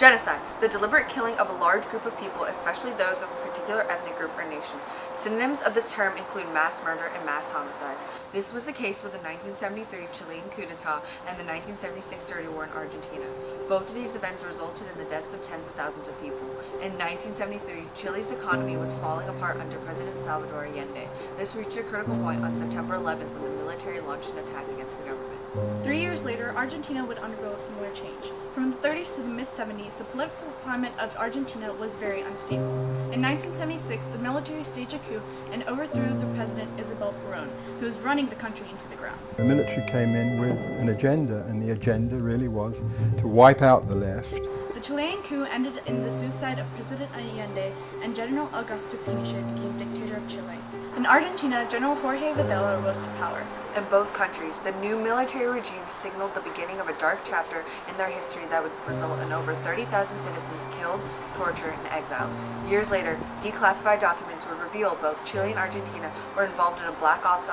Genocide, the deliberate killing of a large group of people, especially those of a particular ethnic group or nation. Synonyms of this term include mass murder and mass homicide. This was the case with the 1973 Chilean Coup D'etat and the 1976 Dirty War in Argentina. Both of these events resulted in the deaths of tens of thousands of people. In 1973, Chile's economy was falling apart under President Salvador Allende. This reached a critical point on September 11th when the military launched an attack against the government. 3 years later, Argentina would undergo a similar change. From the 30s to the mid-70s, the political climate of Argentina was very unstable. In 1976, the military staged a coup and overthrew the president Isabel Perón, who was running the country into the ground. The military came in with an agenda, and the agenda really was to wipe out the left. The Chilean coup ended in the suicide of President Allende, and General Augusto Pinochet became dictator of Chile. In Argentina, General Jorge Videla rose to power. In both countries, the new military regime signaled the beginning of a dark chapter in their history that would result in over 30,000 citizens killed, tortured, and exiled. Years later, declassified documents would reveal both Chile and Argentina were involved in a black ops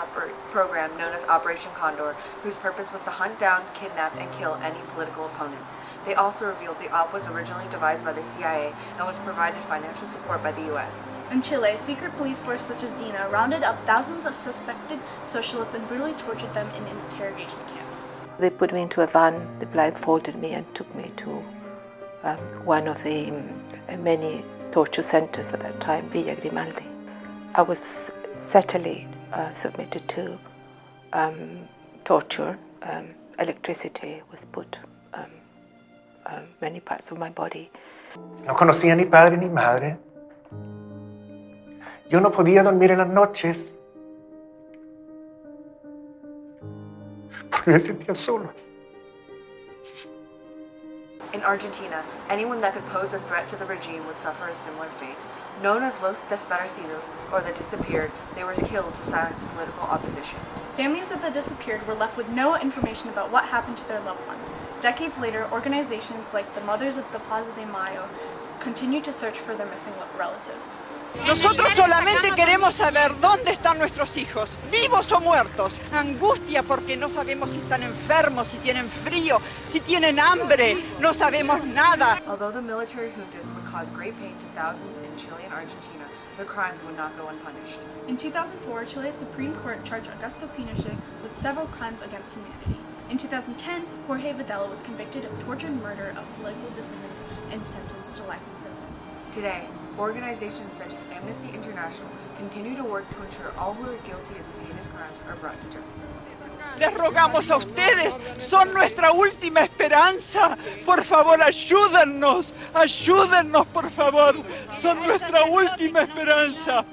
program known as Operation Condor, whose purpose was to hunt down, kidnap, and kill any political opponents. They also revealed the op was originally devised by the CIA and was provided financial support by the U.S. In Chile, secret police forces such as DINA rounded up thousands of suspected socialists and brutally tortured them in interrogation camps. They put me into a van, they blindfolded me and took me to one of the many torture centers at that time, Villa Grimaldi. I was certainly submitted to torture. Electricity was put many parts of my body. No conocía ni padre ni madre. Yo no podía dormir en las noches porque me sentía solo. In Argentina, anyone that could pose a threat to the regime would suffer a similar fate. Known as Los Desaparecidos, or the Disappeared, they were killed to silence political opposition. Families of the disappeared were left with no information about what happened to their loved ones. Decades later, organizations like the Mothers of the Plaza de Mayo continued to search for their missing relatives. Nosotros solamente queremos saber dónde están nuestros hijos, vivos o muertos. Angustia porque no sabemos si están enfermos, si tienen frío, si tienen hambre. No sabemos nada. Although the military juntas would cause great pain to thousands in Chile and Argentina, their crimes would not go unpunished. In 2004, Chile's Supreme Court charged Augusto Pinochet with several crimes against humanity. In 2010, Jorge Videla was convicted of torture and murder of political dissidents and sentenced to life in prison. Today, organizations such as Amnesty International continue to work to ensure all who are guilty of these heinous crimes are brought to justice. Les rogamos a ustedes, son nuestra última esperanza. Por favor, ayúdennos, por favor. Son nuestra última esperanza.